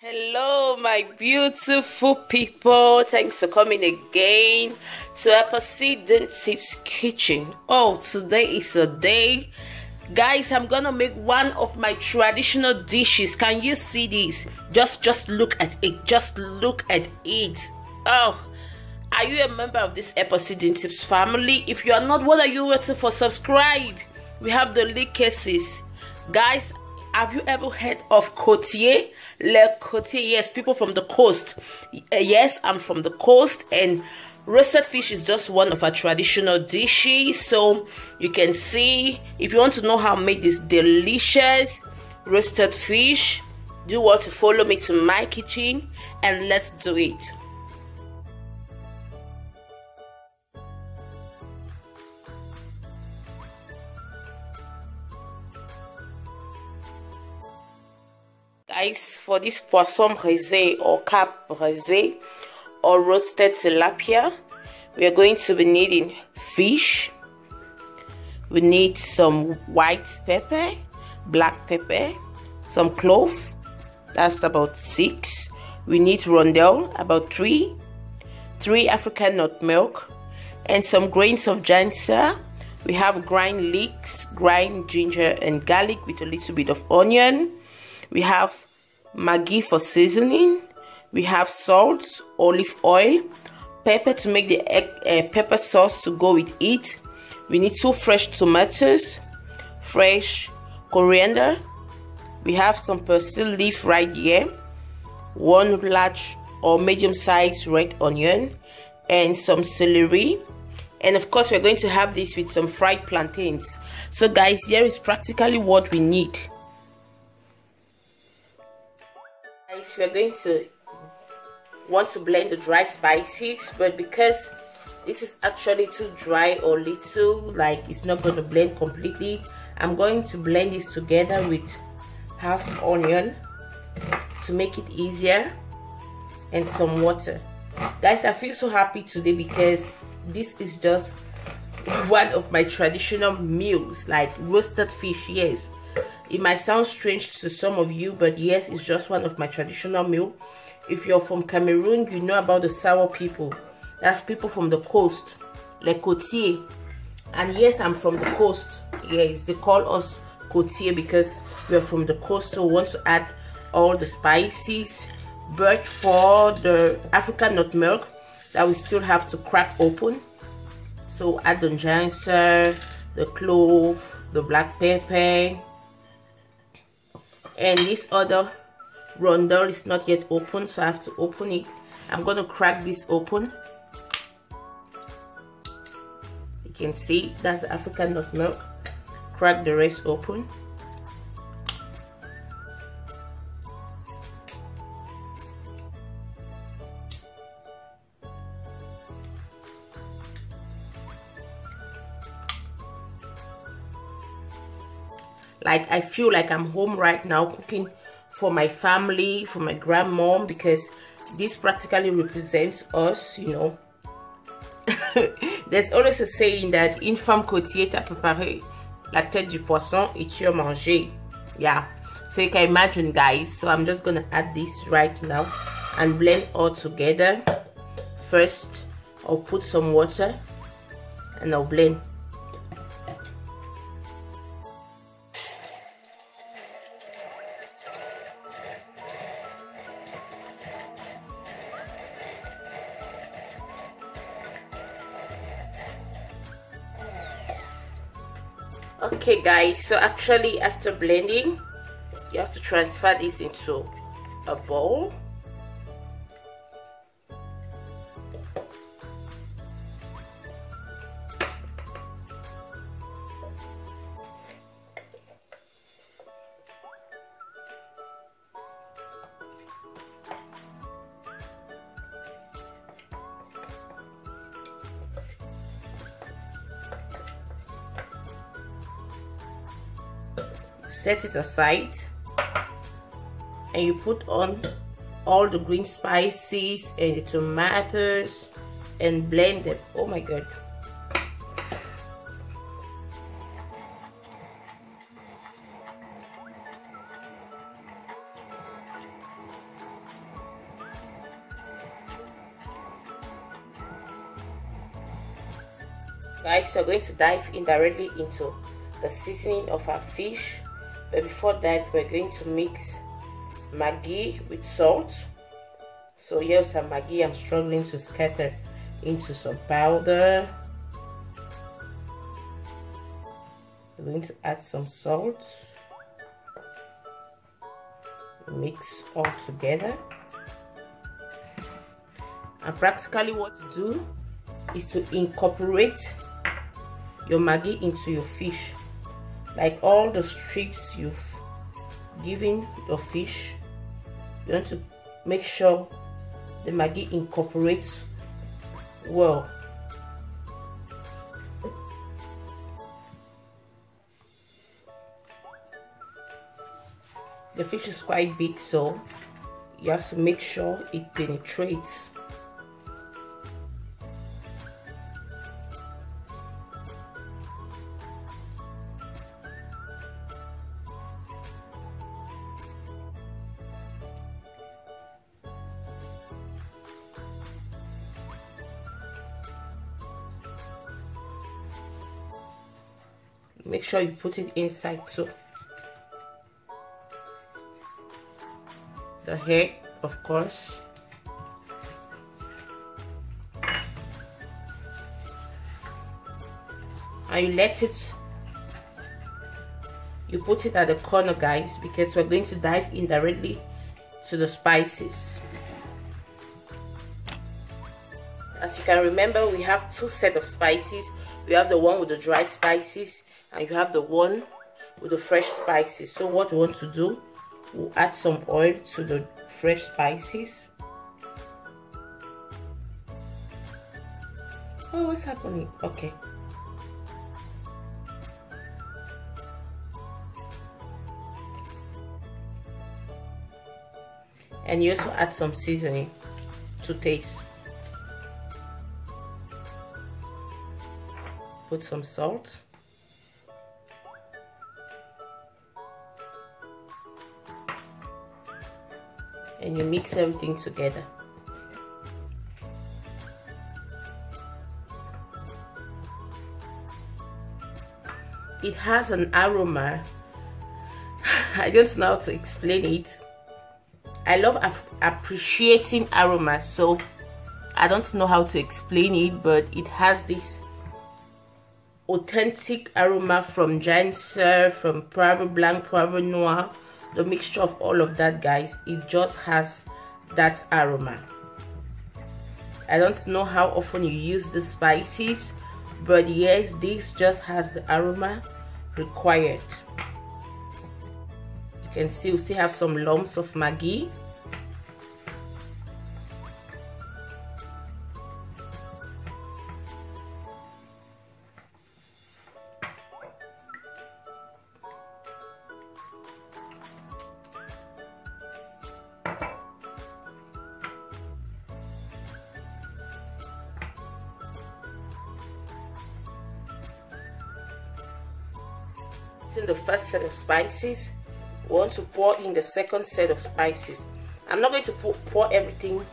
Hello my beautiful people, thanks for coming again to Poisson Tips Kitchen. Oh, today is a day, guys. I'm gonna make one of my traditional dishes. Can you see this? Just look at it, just look at it. Oh, are you a member of this Poisson Tips family? If you are not, what are you waiting for? Subscribe. We have the delicacies, guys. Have you ever heard of côtier? Le côtier, yes, people from the coast. Yes, I'm from the coast, and roasted fish is just one of our traditional dishes. So you can see, if you want to know how to make this delicious roasted fish, do want to follow me to my kitchen and let's do it. Guys, for this Poisson Braisé or Carpe Braisé or roasted tilapia, we are going to be needing fish. We need some white pepper, black pepper, some clove, that's about 6. We need rondelle, about 3 African nutmeg, and some grains of ginger. We have grind leeks, grind ginger and garlic with a little bit of onion. We have Maggi for seasoning. We have salt, olive oil, pepper to make the pepper sauce to go with it. We need 2 fresh tomatoes, fresh coriander. We have some basil leaf right here, 1 large or medium sized red onion, and some celery. And of course, we're going to have this with some fried plantains. So guys, here is practically what we need. We are going to want to blend the dry spices, but because this is actually too dry or little, like it's not going to blend completely, I'm going to blend this together with half onion to make it easier and some water. Guys, I feel so happy today because this is just one of my traditional meals, like roasted fish. Yes, it might sound strange to some of you, but yes, it's just one of my traditional meal. If you're from Cameroon, you know about the sour people. That's people from the coast, le côtier. And yes, I'm from the coast. Yes, they call us côtier because we're from the coast. So we want to add all the spices, but for the African nutmeg that we still have to crack open. So add the ginger, the clove, the black pepper. And this other rondelle is not yet open, so I have to open it. I'm going to crack this open. You can see that's the African nutmeg. Crack the rest open. Like, I feel like I'm home right now cooking for my family, for my grandmom, because this practically represents us, you know. There's always a saying that une femme côtier t'a préparé la tête du poisson et tu as mangé. Yeah, so you can imagine, guys. So I'm just gonna add this right now and blend all together. First, I'll put some water and I'll blend. Okay guys, so actually after blending, you have to transfer this into a bowl. Set it aside and you put on all the green spices and the tomatoes and blend them. Oh my god. Guys, we're going to dive in directly into the seasoning of our fish, but before that we're going to mix Maggi with salt. So here's some Maggi. I'm struggling to scatter into some powder. We're going to add some salt, mix all together, and practically what to do is to incorporate your Maggi into your fish. Like all the strips you've given your fish, you want to make sure the Maggi incorporates well. The fish is quite big, so you have to make sure it penetrates. Make sure you put it inside too. The head, of course. And you let it, you put it at the corner, guys, because we're going to dive in directly to the spices. As you can remember, we have two sets of spices. We have the one with the dry spices, and you have the one with the fresh spices. So what we want to do, we'll add some oil to the fresh spices. Oh, what's happening? Okay. And you also add some seasoning to taste. Put some salt. And you mix everything together. It has an aroma. I don't know how to explain it. I love appreciating aroma, so I don't know how to explain it, but it has this authentic aroma from giant surf, from Poivre Blanc, Poivre Noir. The mixture of all of that, guys, it just has that aroma. I don't know how often you use the spices, but yes, this just has the aroma required. You can see we still have some lumps of Maggi. In the first set of spices, we want to pour in the second set of spices. I'm not going to pour everything.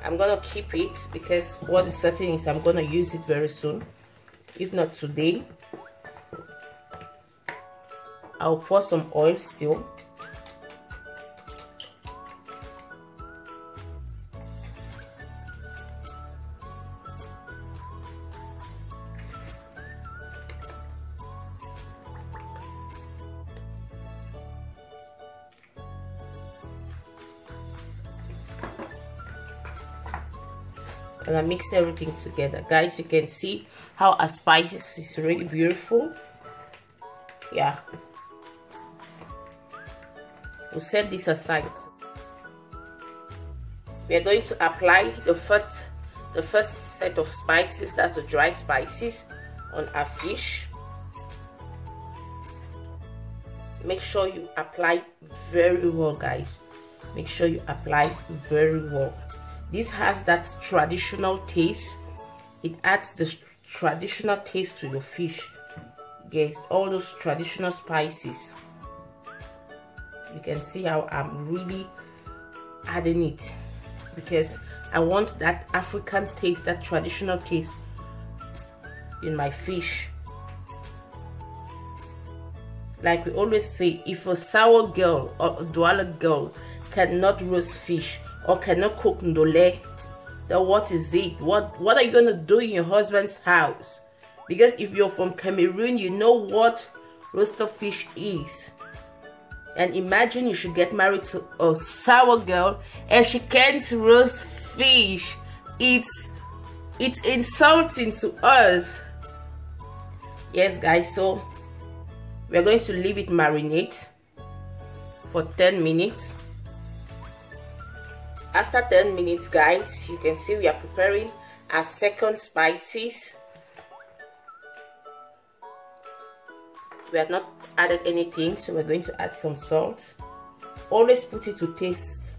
I'm gonna keep it because what is certain is I'm gonna use it very soon, if not today. I'll pour some oil still. And I mix everything together. Guys, you can see how our spices is really beautiful. Yeah. We'll set this aside. We are going to apply the first set of spices, that's the dry spices, on our fish. Make sure you apply very well, guys. Make sure you apply very well. This has that traditional taste. It adds the traditional taste to your fish. Guys, all those traditional spices. You can see how I'm really adding it, because I want that African taste, that traditional taste in my fish. Like we always say, if a sour girl or a Douala girl cannot roast fish or cannot cook ndole, then what is it? What are you gonna do in your husband's house? Because if you're from Cameroon, you know what roasted fish is. And imagine you should get married to a sour girl and she can't roast fish. It's insulting to us. Yes guys, so we're going to leave it marinate for 10 minutes. After 10 minutes guys, you can see we are preparing our second spices. We have not added anything, so we're going to add some salt. Always put it to taste.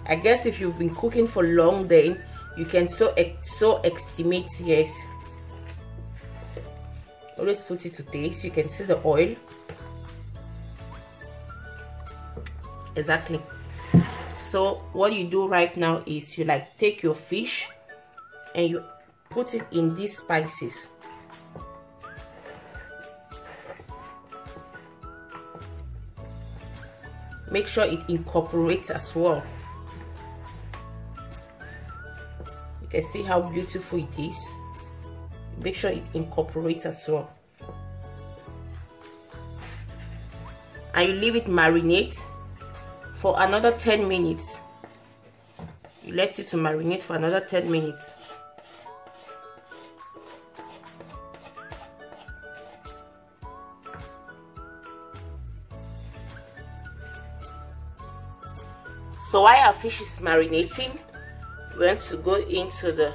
I guess if you've been cooking for long, then you can so estimate. Yes, always put it to taste. You can see the oil. Exactly. So what you do right now is you like take your fish and you put it in these spices. Make sure it incorporates as well. You can see how beautiful it is. Make sure it incorporates as well. And you leave it marinate for another 10 minutes. You let it to marinate for another 10 minutes. So while our fish is marinating, we want to go into the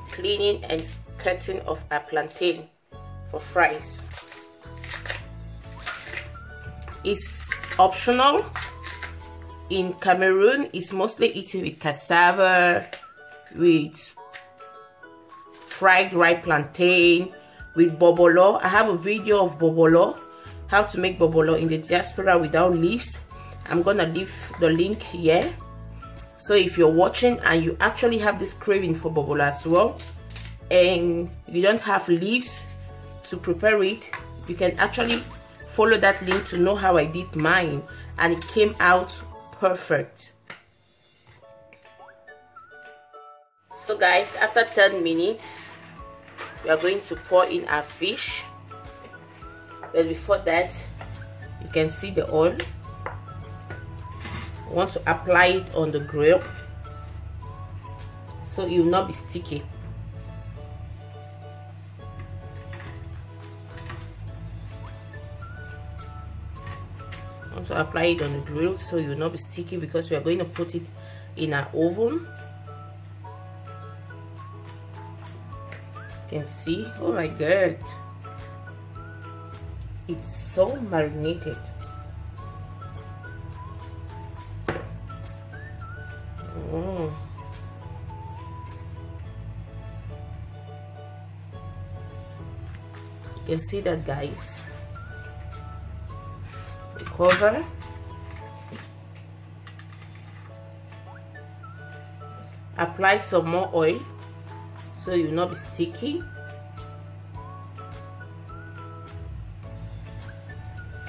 cleaning and cutting of our plantain for fries. It's optional. In Cameroon, it's mostly eaten with cassava, with fried ripe plantain, with bobolo. I have a video of bobolo, how to make bobolo in the diaspora without leaves. I'm gonna leave the link here. So if you're watching and you actually have this craving for bobolo as well, and you don't have leaves to prepare it, you can actually follow that link to know how I did mine, and it came out perfect. So guys, after 10 minutes, we are going to pour in our fish. But before that, you can see the oil. You want to apply it on the grill so it will not be sticky. Also apply it on the grill so it will not be sticky, because we are going to put it in our oven. You can see, oh my god, it's so marinated. You can see that, guys. Cover, apply some more oil so you will not be sticky,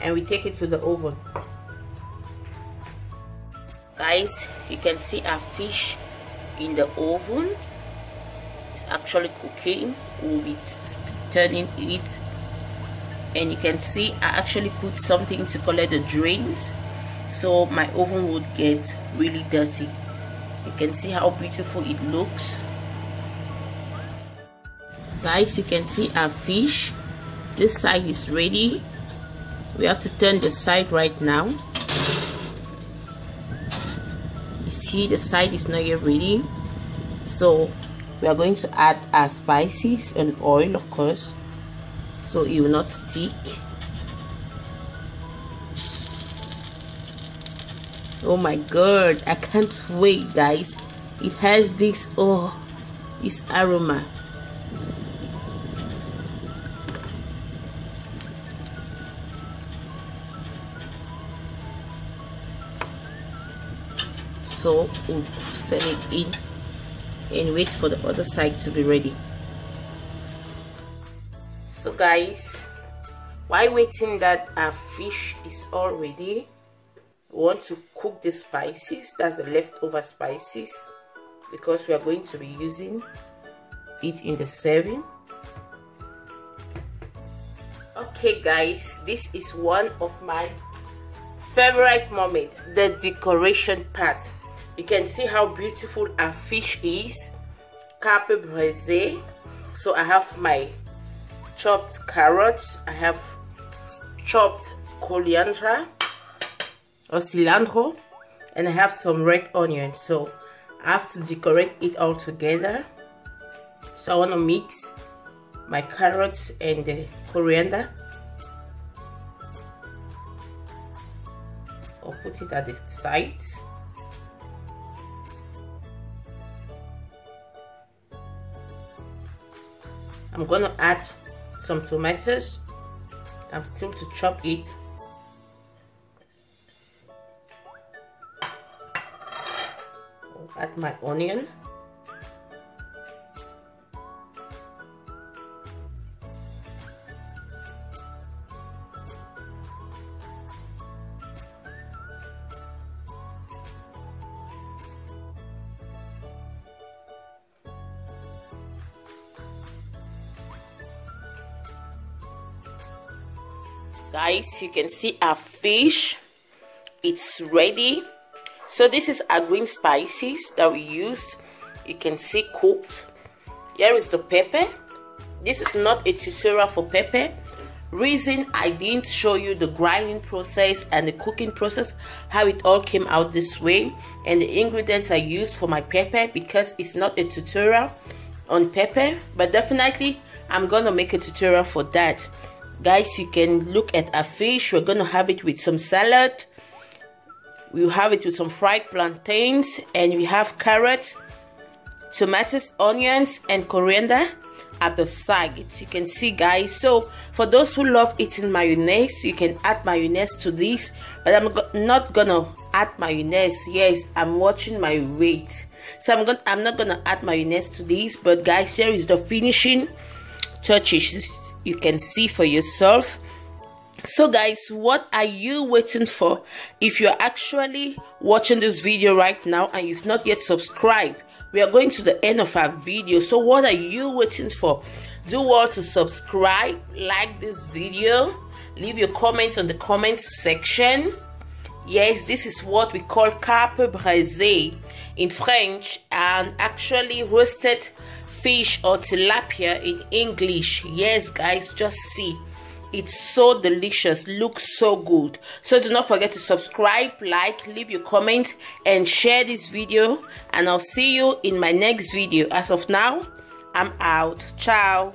and we take it to the oven. Guys, you can see our fish in the oven. It's actually cooking. We'll be turning it. And you can see I actually put something to collect the drains, so my oven would get really dirty. You can see how beautiful it looks. Guys, you can see our fish. This side is ready. We have to turn the side right now. You see the side is not yet ready, so we are going to add our spices and oil, of course, so it will not stick. Oh my god, I can't wait, guys. It has this, oh, this aroma. So we'll set it and wait for the other side to be ready. So guys, while waiting that our fish is all ready, we want to cook the spices. That's the leftover spices, because we are going to be using it in the serving. Okay guys, this is one of my favorite moments, the decoration part. You can see how beautiful our fish is. Carpe Braisé. So I have my chopped carrots, I have chopped coriander or cilantro, and I have some red onion. So I have to decorate it all together. So I want to mix my carrots and the coriander. I'll put it at the sides. I'm gonna add some tomatoes. I'm still to chop it. I'll add my onion. Guys, you can see our fish, it's ready. So this is our green spices that we used. You can see cooked. Here is the pepper. This is not a tutorial for pepper. Reason I didn't show you the grinding process and the cooking process, how it all came out this way, and the ingredients I used for my pepper, because it's not a tutorial on pepper, but definitely I'm gonna make a tutorial for that. Guys, you can look at our fish. We're gonna have it with some salad. We'll have it with some fried plantains, and we have carrots, tomatoes, onions, and coriander at the sides. You can see, guys. So for those who love eating mayonnaise, you can add mayonnaise to this, but I'm not gonna add mayonnaise. Yes, I'm watching my weight, so I'm not gonna add mayonnaise to this. But guys, here is the finishing touches. You can see for yourself. So guys, what are you waiting for? If you're actually watching this video right now and you've not yet subscribed, we are going to the end of our video. So what are you waiting for? Do well to subscribe, like this video, leave your comments on the comments section. Yes, this is what we call Carpe Braisé in French, and actually roasted fish or tilapia in English. Yes guys, just see, it's so delicious, looks so good. So do not forget to subscribe, like, leave your comments, and share this video, and I'll see you in my next video. As of now, I'm out. Ciao.